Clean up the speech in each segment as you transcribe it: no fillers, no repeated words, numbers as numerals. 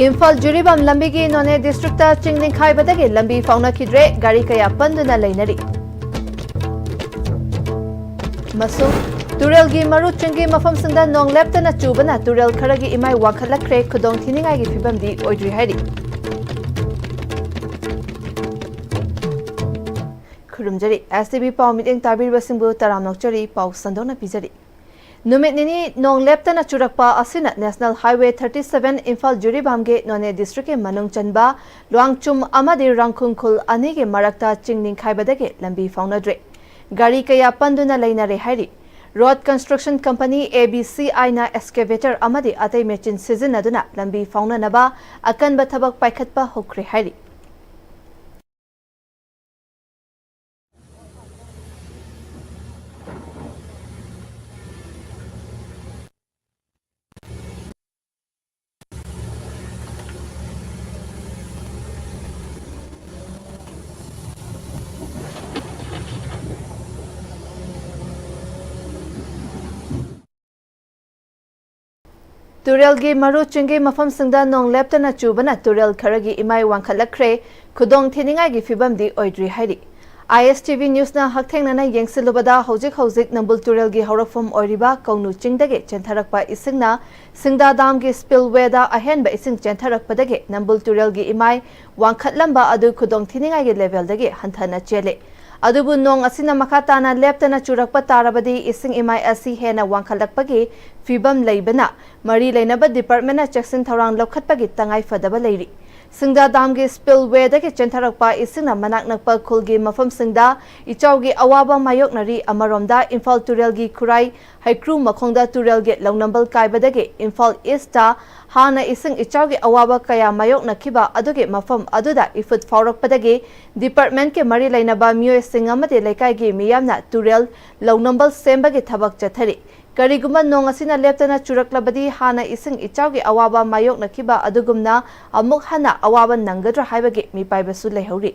इम्फाल जुरीबम लंबी की नोने डिस्ट्रिक्ट चिंगलिंग खाइबदगे लंबी फाउना खिद्रे गाड़ी कया पंदुना लेनरी मसु तुरेल की मरु चिंगी मफम सिंदा नोंग लेप्तना चुबना तुरेल खरगी इमाई वाखलखरे खुदोंग थिनिंगाई की फिबम दी ओइद्री हाइरी खुरुमजरी एसटीबी पाव मीटिंग ताबीर बसिंबु तराम नोकचरी पाव संदोना पिजरी नुमित निनी नोंग लेप्तना चुरकपा असिना नेशनल हाईवे 37 इम्फाल जुरीबामगे नोने डिस्ट्रिक्ट के मनुंग चनबा लुआंगचुम अमदि रंगखुंखुल अनि के मरक्ता चिंगनिंग खाइबदगे लंबी फाउनद्रे गाड़ी कया पंदुना लेनरे हाइरी रोड कंस्ट्रक्शन कंपनी ABCI ना एक्सकेवेटर अमदि अतै मेचिन सिजनदुना लंबी फाउननबा अकनबा थबक पाइखतपा होख्रे हाइरी तुरेल की मरु चिंगे मफम सिंदा नोंग लेप्तना चुबना तुरेल खरगी इमाई वांखलखरे खुदोंग थिनिंगाई की फिबम दी ओइद्री हाइरी ISTV न्यूज ना हकथेंगना येंगसिलुबदा हौजिक नंबुल तुरेल की हौरफम ओइरिबा कौनु चिंगदगे चेंथरकपा इसिंगना सिंगदा दाम की स्पिलवेदा अहेनबा इसिंग चेंथरकपदगे नंबुल तुरेल की इमाई वांखलंबा अदु खुदोंग थिनिंगाई की लेवलदगे हंथना चेले अदुबु नोंग असिना मखाताना लेप्तना चुरकपा तारबदी इसिंग इमाई असि हेना वांखलकपगी फिबम लेबना मरी लेनबा डिपार्टमेंट चेक्सिन थौरांग लौखतपगी तंगाई फदबा लेरी सिंगदा दाम की स्पिलवेदगे चेंथरकपा इसिंगना मनाक नकपा खुलगी मफम सिंगदा इचाउगी अवाबा मायोकनरी अमरोमदा इम्फाल तुरेल की खुराई हाइक्रू मखोंगदा तुरेल के लौनंबल कायबदगे इम्फाल ईस्टा हाना इसिंग इचाउगी अवाबा कया मायोकनखिबा अदुगे मफम अदुदा इफुत फाउरकपदगे डिपार्टमेंट के मरी लेनबा मियोय सिंग अमदे लेकाइगी मियामना तुरेल लौनंबल सेंबगे थबक चथरी करीगुमा नोंग असिना लेप्तना चुरकलबदी हाना इसिंग इचाउगी अवाबा मायोकनखिबा अदुगुमना अमुक हाना अवाबा नंगद्रा हाइबगे मिपाइबसु लेहौरी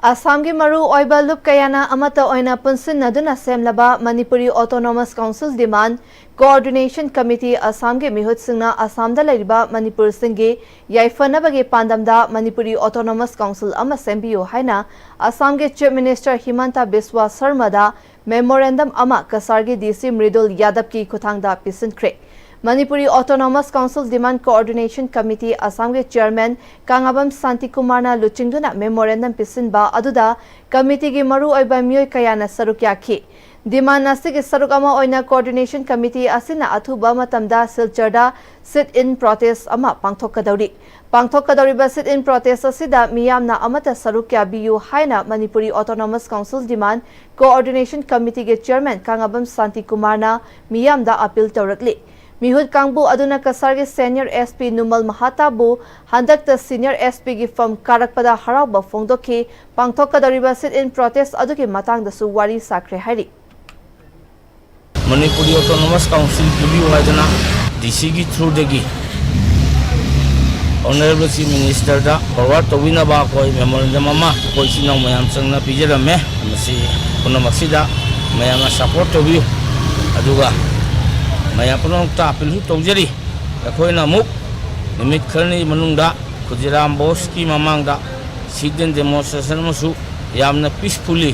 असम की मरु ओइबा लुप कयाना अमता ओइना पुनसिनदुना सेमलबा Manipuri autonomous council demand coordination committee Assam के मिहुत सिंगना असम दा लैरिबा मणिपुर सिंगे याइफनबगे पांदमदा मणिपुरी ऑटोनोमस काउंसिल अमा सेम्बियो हाइना असम के चीफ मिनिस्टर हिमंता बिस्वा शर्मादा मेमोरेंडम अमा कसारगी डीसी मृदुल यादव की खुथांगदा पिसिनख्रे Manipuri autonomous council demand coordination committee Assam के चेयरमैन कांगाबम शांति कुमार लुचिंगदुना मेमोरेंडम पिसिनबा अदुदा कमिटी की मरु ओइबा मियोय कयाना सरुक याखी डिमांड असिगे सरुक अमा ओइना कोऑर्डिनेशन कमिटी असिना अथुबा मतमदा सिलचरदा सिट इन प्रोटेस्ट अमा पांगथोकदौरिबा सिट इन प्रोटेस्ट असिदा मियामना अमता सरुक याबियु हाइना Manipuri autonomous council demand coordination committee के चेयरमैन कांगाबम शांति कुमार मियामदा अपील तौरकली मिहुत कांगबु अदुना कसार के सीनियर एसपी नुमल महाताबु हंदक सीनियर एसपी की फर्म कारकपदा हराउबा फोंदोखी पांगथोकदौरिबा सिट इन प्रोटेस्ट अदुकी मतांगदसु वारी साख्रे हाइरी मणिपुरी ऑटोनोमस काउंसिल की वाइजना डीसी की थ्रू देगी ऑनरेबल चीफ मिनिस्टर दा फॉरवर्ड तोबिनबा कोई मेमोरेंडम अमा कोई सिनाव मयाम संगना पिजरमे मसी पुनमक्सिदा मयाम सपोर्ट तोबियु अदुगा मैं पुनः अपील तौजरी अखोना निमित खरनी मनुंगदा खुदिराम बोस की ममांगदा सिडन डेमोन्स्ट्रेशन यामना पीसफुली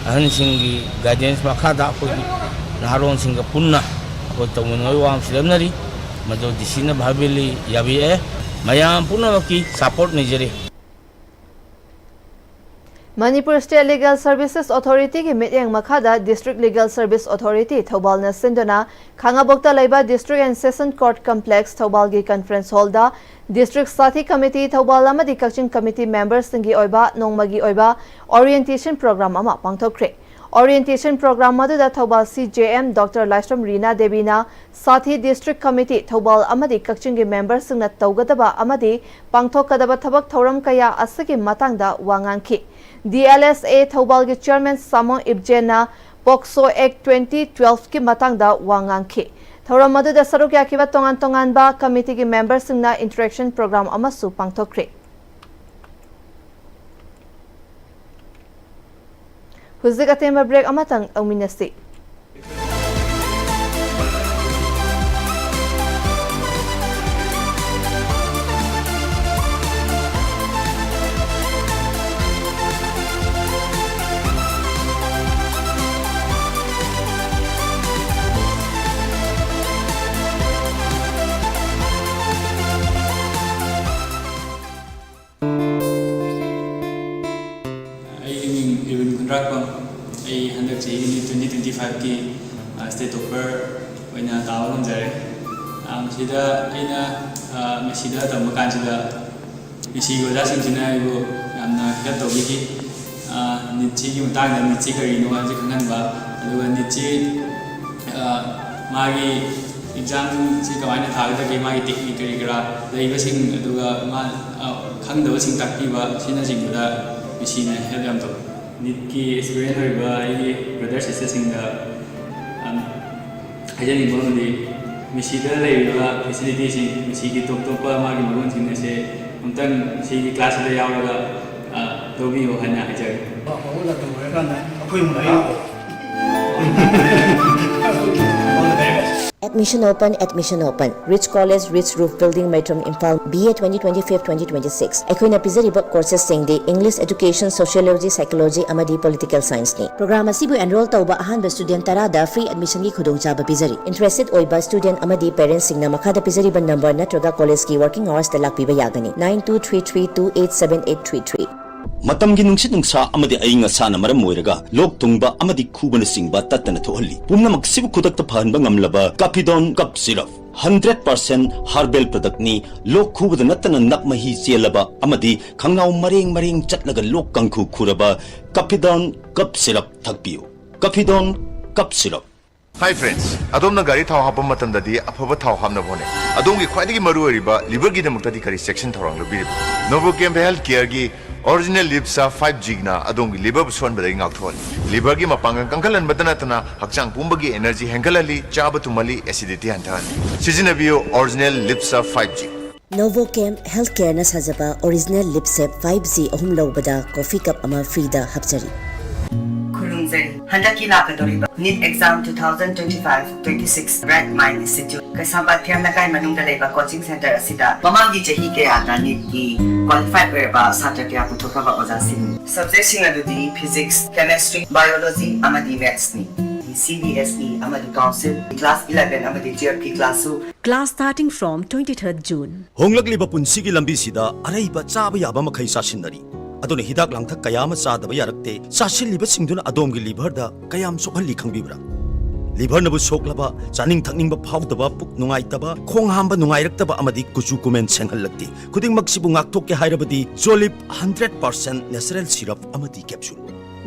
अहन सिंगी गाइडेंस मखादा कोई नहारोन सिंग पुन्ना कोई तौमनोय वाम सिलमनरी मदो दिसिना भाबिली याबिए मयाम पुनः की सपोर्ट निजरी Manipur state legal services authority की मिटिंग मखादा district legal service authority Thoubal सिंधुना खांगाबोक्ता लेबा district and session court complex Thoubal की कॉन्फ्रेंस हॉल दा डिस्ट्रिक्ट साथी कमिटी थौबाल अमदी कक्चिंग कमिटी मेंबर्स सिंगी ओइबा नोंगमगी ओइबा ओरिएंटेशन प्रोग्राम अमा पांगथोखरे ओरिएंटेशन प्रोग्राम मदुदा थौबाल CJM डॉक्टर लाइस्ट्रम रीना देवीना साथी डिस्ट्रिक्ट कमिटी थौबाल अमदी कक्चिंग मेंबर्स सिंगना तौगदबा अमदी पांगथोकदबा थबक थौरम कया असगी मतांगदा वांगांखी DLSA Thobal gi Chairman Samo Ibjena Pokso Act 2012 ki matangda wangang ki. Thoram maduda saruk yakiba tongan ba committee ki members singna interaction program amasu pangthokre. Huzik atemba break amatang auminasi. I handle 2025 ki state topper oina tawa ngamjare sida aina mesida tamakan sida isi goja singchina ibo yamna help tawbigi nichi ki mutang nichi kari no haji khangan ba aduga nichi magi exam si kamaina thagda ke magi technique kari kara leiba sing aduga ma khangdaba sing takpi ba sina jingda isi na help yam to Nitki experience hoiba ai brother sister singa ajani bonde misida leiba facility sing misigi top pa magi magun sinne se untang sigi class le yawaga dobi ho hana hajar ba hola to re kana akoi mu lai Admission open. Rich College, Rich Roof Building, Metrum Impal, BA 2025-2026. Aikoina pizariba courses singdi English Education, Sociology, Psychology, amadi Political Science ni. Program asibu enroll tauba ahanba student tarada free admission gi khudongchaba pizari. Interested oiba student amadi parents singna makhada pizariba number natraga college ki working hours ta lakpiba yagani 9233287833. Matamgi nungsit nungsa amadi ainga sana maram moiraga lok tungba amadi khubana singba tatana thohalli pumna maksibu khudakta phanba ngamlaba Capidon cup syrup 100% herbal product ni lok khubada natana nakmahi chelaba amadi khangnau mareng chatlaga lok kangkhu khuraba Capidon cup syrup thakpiu Capidon cup syrup. Hi friends, adom na gari thau hapam matam dadi aphaba thau hamna bone. Adom gi khwaidagi maru ariba liver gi damukta di kari section thorang lo birib. Novocam Health Care gi original lipsa 5G na adom gi liver buson badai ngak thol. Liver gi mapangang kangkalan badana tana hakchang pumbagi energy hengalali chaba tumali acidity hantan. Sizinabiyo original lipsa 5G. Novocam Healthcare na sajaba original lipsep 5G ahum lawbada coffee cup ama free da hapchari. Handaki lakadoriba NEET exam 2025-26 Red Mind Institute kasamba thiam na kai manung dalaiba coaching center asida pamangi jahi ke ata NEET ki qualified weba satra kya puthokra ba ojasin subject sing adudi physics chemistry biology amadi maths ni CBSE amadi council class 11 amadi GRP class starting from 23rd June Honglakliba punsigi lambi sida araiba chaba yaba makhai sasinari adone hidak langthak kayama sadaba yarakte sasilliba singduna adomgi liver da kayam sokhalli khangbibra liver nabu soklaba chaning thakningba phawdaba puk nungaitaba khong hamba nungairaktaba amadi kuchu kumen senghallakti khuding maksibu ngakthok ke hairabadi Jolip 100% natural syrup amadi capsule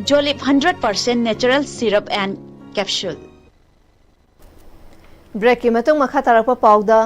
Jolip 100% natural syrup and capsule Break ki matung makha tarakpa pawda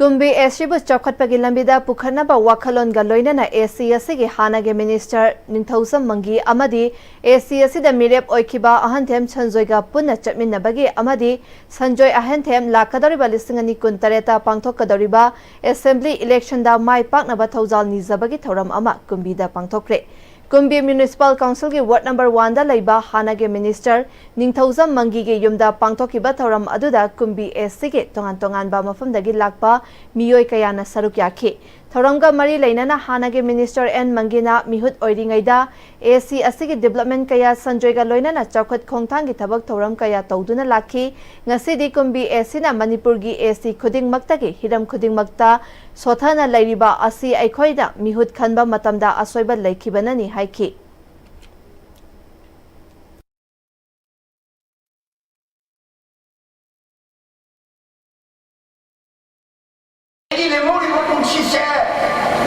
Kumbi Eshibu Chokhatpagi Lambida Pukhanaba Wakalon Galoinana ACSC Hanage Minister Ninthosam Mangi Amadi ACSC the Mirep Oikiba Ahantem Chanzoiga Puna Chatminabagi Amadi Sanjoy Ahantem Lakadariba Lisingani Kuntareta Pangtokadariba Assembly Election da Mai Paknaba Tozal Nizabagi Thoram Ama Kumbida Pangtokre Kumbi Municipal Council ki Ward number 1 da Laiba Hanage Minister Ningthosam Mangi ge Yumda Pangtokiba Thoram Aduda Kumbi SC ge Tongan ba Mafamdagi Lakpa Miyoi Kayana Saruk Yaki Thoramga Mari Lainana Hanage Minister N Mangina Mihut Oiringaida AC Asigi Development Kaya Sanjoyga Loinana Chokhat Khongthangi Thabak Thoram Kaya Tawduna Laki Ngasidi Kumbi AC na Manipurgi AC Khuding Maktagi Hiram Khuding Makta Sothana Lairiba Asi Aikhoida Mihut Khanba Matamda Asoiba Laikhibanani Haiki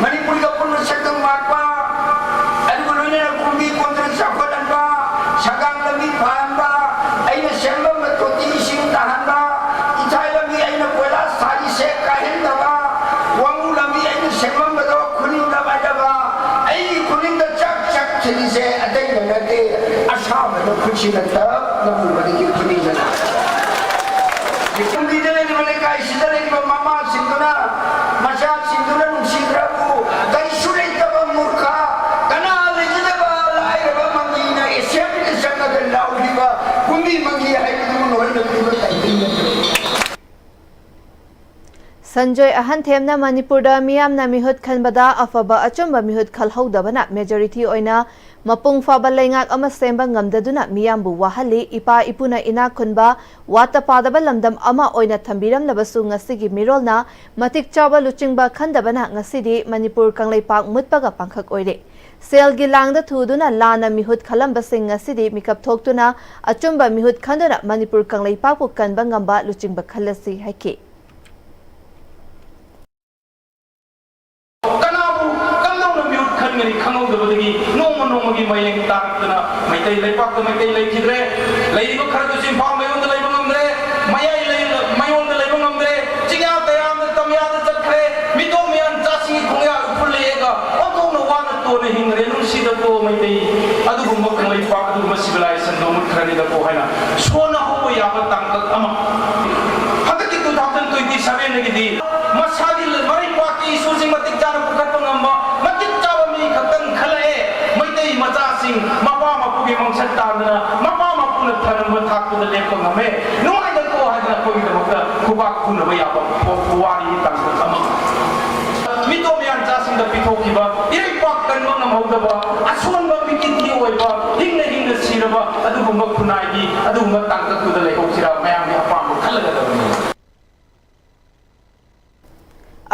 Manipuri ka pun sakang marpa adu gunanya kumbi kontra sakolan ba sagang lagi paham ba aina sembang betoti sing tahan ba itai lagi aina kuala sari se kahen da ba wangu lagi aina sembang beto kuning da ba ai kuning da chak chak chili se adai ꯑꯁꯥꯕꯗ ꯈꯨꯠꯁꯤꯅ ꯇꯞꯅ ꯄꯨꯕꯗꯒꯤ ꯈꯨꯅꯤꯡꯗꯅ ꯂꯝꯕꯤꯗ ꯂꯩꯔꯤꯕ ꯂꯩꯀꯥꯏꯁꯤꯗ ꯂꯩꯔꯤꯕ ꯃꯃꯥꯁꯤꯡꯗꯨꯅ ꯃꯆꯥꯁꯤꯡꯗꯨꯅ ꯅꯨꯡꯁꯤꯈ꯭ꯔꯕꯨ ꯀꯔꯤꯁꯨ ꯂꯩꯇꯕ ꯃꯨꯔꯈ ꯀꯅꯥ ꯂꯩꯖꯗꯕ ꯂꯥꯏꯔꯕ ꯃꯪꯒꯤꯅ ꯑꯦꯁꯦꯝꯕ꯭ꯂꯤꯗ ꯆꯪꯉꯒ ꯂꯥꯎꯔꯤꯕ ꯀꯨꯝꯕꯤ ꯃꯪꯒꯤ ꯍꯥꯏꯕꯗꯨ ꯅꯣꯏꯅ ꯄꯤꯕ ꯇꯥꯏꯕꯤꯅꯠꯇ꯭ꯔꯦ Sanjoy Ahanthem Manipurda miyamna mihut khanbada afaba achumba mihut khalhodabana majority oina mapung faba leingak ama semba ngamdaduna miyambu wahali ipa ipuna ina khunba wata padaba lamdam ama oina thambiram labasu ngasigi mirolna matik chaba luchingba khandabana ngasidi Manipur Kanglaipak mutpaga pangkhak oire sel gi langda thuduna lana mihut khalamba sing ngasidi mikap thoktuna achumba mihut khandana Manipur Kanglaipak pu kanba ngamba luchingba khalasi haiki Nong mayeng taktuna maitai leipak maitai leikidre leibo khardu simpa mayon da leibo ngamdre mayai lei mayon da leibo ngamdre chingya tayam da tamya da chakre mito mian chasi khungya upulega oto no wan to ne hingre nun sida ko maitai adu gumba leipak adu ma civilization do mut khrani da ko haina sona ho ya ba tangkat ama hadaki 2027 ne gidi masadi mari paki isujing matik jana pukat pangamba matik chawa mi khatan khalae Macasing mapa mapugi mangsat tandana mapa mapuna thanamba thakda lepa ngame noi da ko hajna ko ida makta kubak khuna ba yaba puwari tangsa ama mito mian chasing da pithokiba irei pak kanba na maudaba asun ba mikiti oiba hingna siraba adugumba khunai gi adugumba tangka kuda lekosira mayam ya pam khalaga da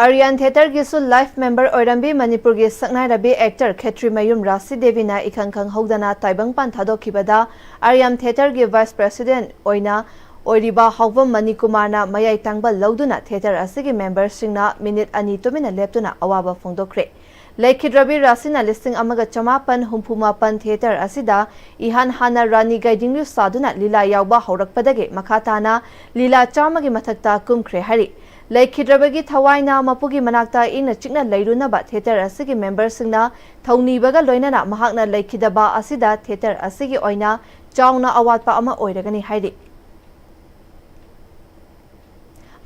Aryan Theater gisu life member Oirambi Manipur gi Saknai Rabi actor Khetri Mayum Rasi Devi na ikhangkhang hodana taibang pan thado kibada Aryan Theater gi vice president oina oiriba hawam Manikumar na mayai tangba lauduna theater asigi member singna minute ani tomina leptuna awaba phongdokre Laikhidrabi Rasina listing amaga chamapan humpumapan theater asida ihan hana rani guiding news saduna lila yawba haurakpadage makhatana lila chamagi mathakta kumkhre hari Laikhidrabagi Thawaina Mapugi Manakta ina chikna lairunaba theater asigi members singna Thaunibaga loinana mahakna Laikhidaba asida theater asigi oina chauna awatpa ama oiragani hairi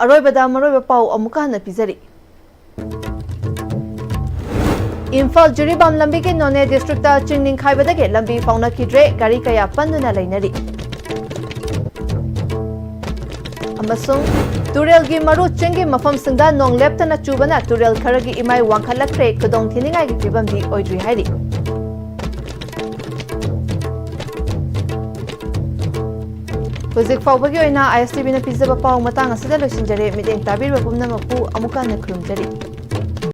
Aroibada maroiba pau amuka hana pizari Imphal Jiribam Lambigi None District Chingning Khaibadage Lambi Fauna Kidre Gari Kaya Panduna Lainari Amasung Turel gi maru chengi mafam singda nong leptana chubana turel kharagi imai wangkhalakre kudong thiningai gi fibam di oidri hairi Huzik fawbagi oina ISTV na pizza ba paw matang asida losinjare mideng tabir ba pumna mapu amuka na khurumjari